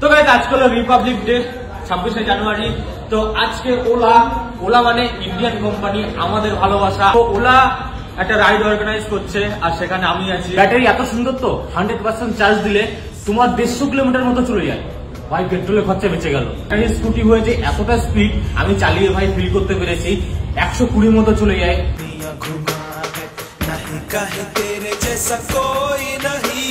তো গাইস আজকে হলো রিপাবলিক ডে 26শে জানুয়ারি। তো আজকে ওলা মানে ইন্ডিয়ান কোম্পানি, আমাদের ভালোবাসা। তো ওলা একটা রাইড অর্গানাইজ করছে আর সেখানে আমি আছি। ব্যাটারি এত সুন্দর তো 100% চার্জ দিলে তোমার 150 কিলোমিটার মতো চলে যায়। ভাই পেট্রোলের খরচা বেঁচে গেল। স্কুটি হয়েছে এতটা স্পিড, আমি চালিয়ে ভাই ফিল করতে পেরেছি 120 মতো চলে যায়। नहीं कहे तेरे जैसा कोई नहीं।